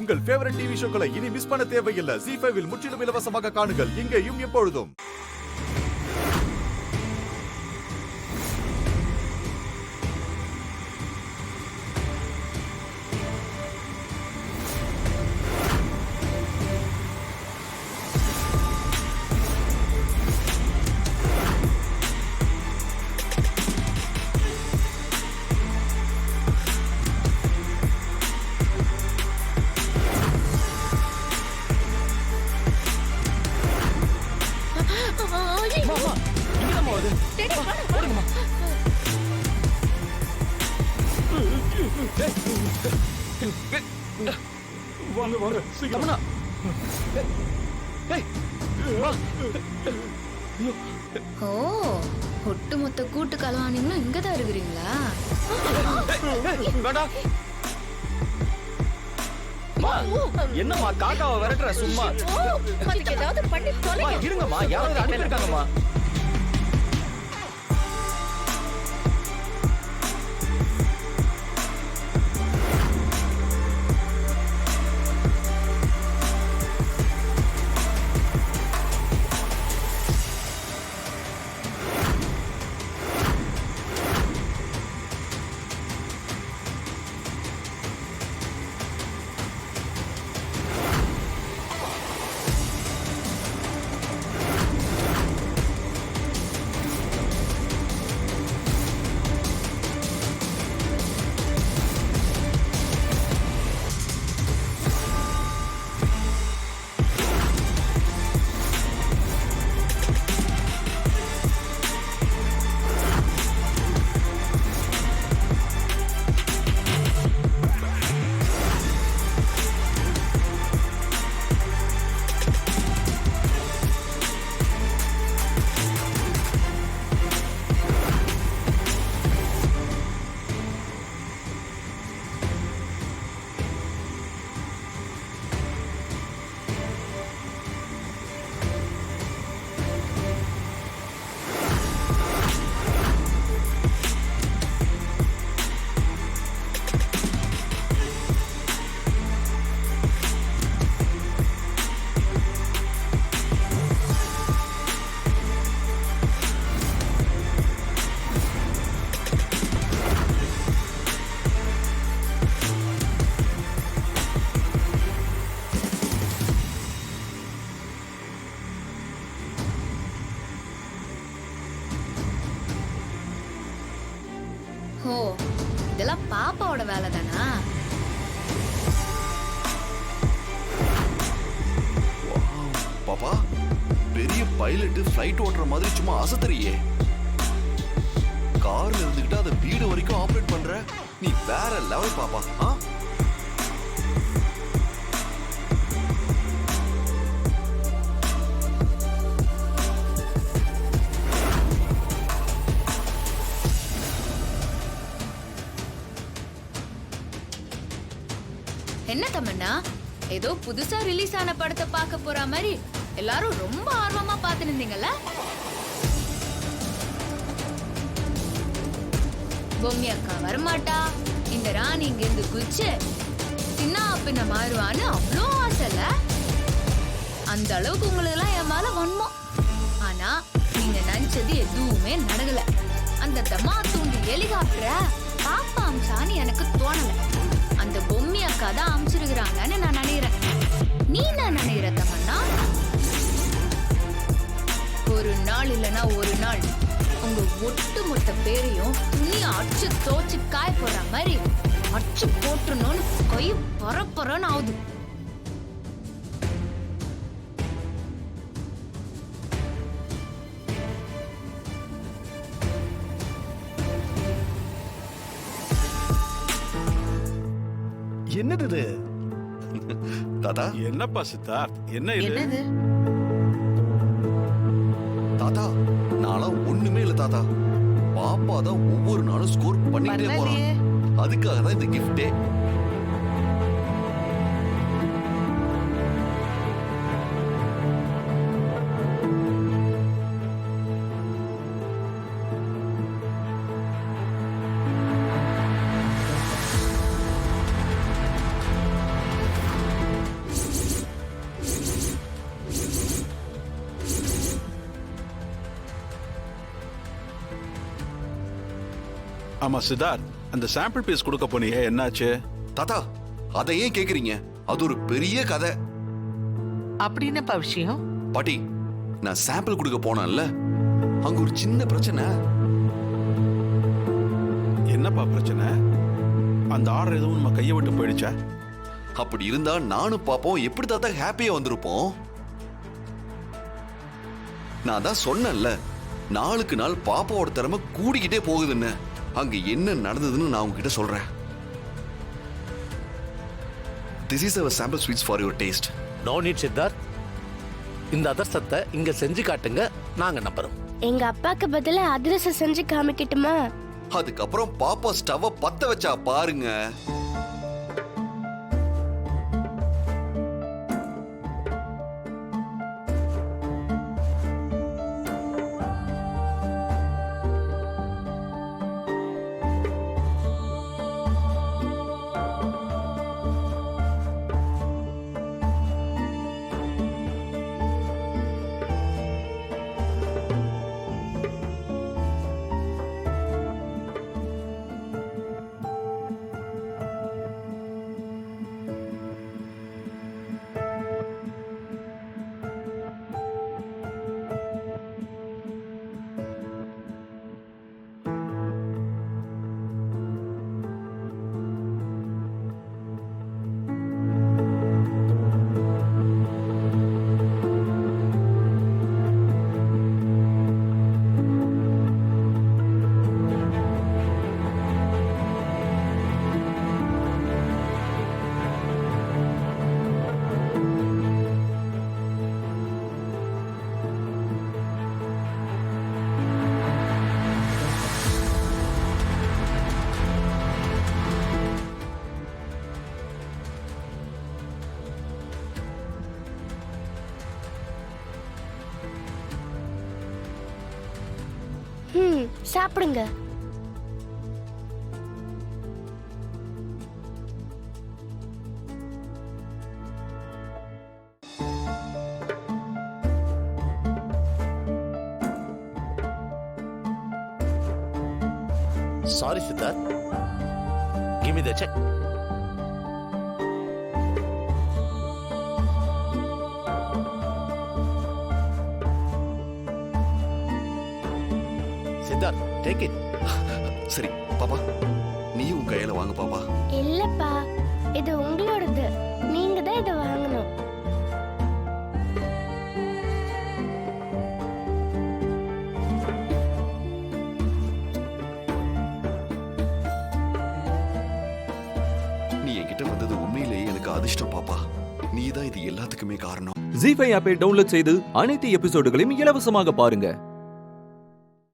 உங்கள் favourite TV ஷோக்களை இனி miss பண்ண தேவையில்லை. ZEE5 இல் முற்றிலும் இலவசமாக காணுங்கள், இங்கேயும் எப்பொழுதும். வாங்க வாங்க சீக்கிரம். ஓ, ஒட்டுமொத்த கூட்டு கலவாணிங்களும் இங்கதான் இருக்கிறீங்களா? என்னம்மா காக்காவை விரட்டுற சும்மா? ஏதாவது பண்ணி இருங்கம்மா, யாராவது அனுப்பியிருக்காங்கம்மா. ஓ, இதெல்லாம் பாப்பாவோட வேலை தானா? பாப்பா, பெரிய பைலட் ஃப்ளைட் ஓட்டுற மாதிரி சும்மா அசத்துறியே. கார்ல இருந்துகிட்டு அதை வீடு வரைக்கும் ஆபரேட் பண்ற, நீ வேற லெவல் பாப்பா. என்ன தமன்னா, ஏதோ புதுசா ரிலீஸ் ஆன படத்தை பார்க்க போற மாதிரி எல்லாரும் ரொம்ப ஆர்வமா பார்த்து நின்றீங்கல்ல? பொம்மி அக்கா வரமாட்டா, இந்த ராணி இங்க இருந்து குதிச்சு சின்ன பின்ன மாறுவான்னு அவ்வளோ ஆசைல. அந்த அளவுக்கு உங்களுக்கு எல்லாம் என் மேல வன்மம். ஆனா நீங்க நினைச்சது எதுவுமே நடக்கல. அந்த தமா தூண்டி ஹெலிகாப்டர பாப்பா அம்சான்னு எனக்கு தோணல. அந்த பொம்மி அக்கா தான் அமிச்சிருக்கிறாங்கன்னு நான் நினைக்கிறேன். நீ என்ன நினைக்கிற தமன்னா? ஒரு நாள் இல்லைன்னா ஒரு நாள் உங்க ஒட்டுமொத்த பேரையும் துணி அடிச்சு தோச்சு காய போடுற மாதிரி அடிச்சு போட்டுணும்னு கை பரப்பரன்னு ஆகுது. என்னது இது? தாத்தா, என்னப்பா சித்தார்த், என்ன இது? தாத்தா, நான்லாம் ஒண்ணுமே இல்ல தாத்தா. பாப்பா தான் ஒவ்வொரு நாளும் ஸ்கோர் பண்ணிட்டே போறான். அதுக்காக தான் இந்த கிஃப்டே. ஆமா சித்தார்த், அந்த சாம்பிள் பீஸ் கொடுக்க போனியே, என்னாச்சு? தாத்தா அதை ஏன் கேக்குறீங்க? அது ஒரு பெரிய கதை. அப்படின்னப்பா விஷயம்? பாட்டி, நான் சாம்பிள் கொடுக்க போனேன்ல, அங்க ஒரு சின்ன பிரச்சனை. என்னப்பா பிரச்சனை? அந்த ஆர்டர் எதுவும் நம்ம கையை விட்டு போயிடுச்சா? அப்படி இருந்தா நானும் பாப்போம் எப்படி தாத்தா ஹாப்பியா வந்திருப்போம். நான் தான் சொன்னேன்ல, நாளுக்கு நாள் பாப்பாவோட திறமை கூடிக்கிட்டே போகுதுன்னு. அங்க என்ன நடந்ததுன்னு நான் உங்ககிட்ட சொல்றேன். This is our sample sweets for your taste. No need Siddharth, இந்த அதிரசத்தை இங்க செஞ்சு காட்டுங்க, நாங்க நம்புறோம். எங்க அப்பாக்கு பதிலா அதிரசம் செஞ்சு காமிக்கட்டுமா? அதுக்கப்புறம் பாப்பா ஸ்டவ் பத்த வச்சா பாருங்க. சாப்பிடுங்க. Sorry Siddharth, give me the check. Siddharth, take it. சரி பாப்பா, நீயும் உன் கையில வாங்க பாப்பா. இல்லப்பா, இது உங்களோடது, நீங்க தான் இதை வாங்கணும். நீ என்கிட்ட வந்தது உண்மையிலேயே எனக்கு அதிர்ஷ்டம் பாப்பா. நீ தான் இது எல்லாத்துக்குமே காரணம். ஜீ5 ஆப்பை டவுன்லோட் செய்து அனைத்து எபிசோடுகளையும் இலவசமாக பாருங்க.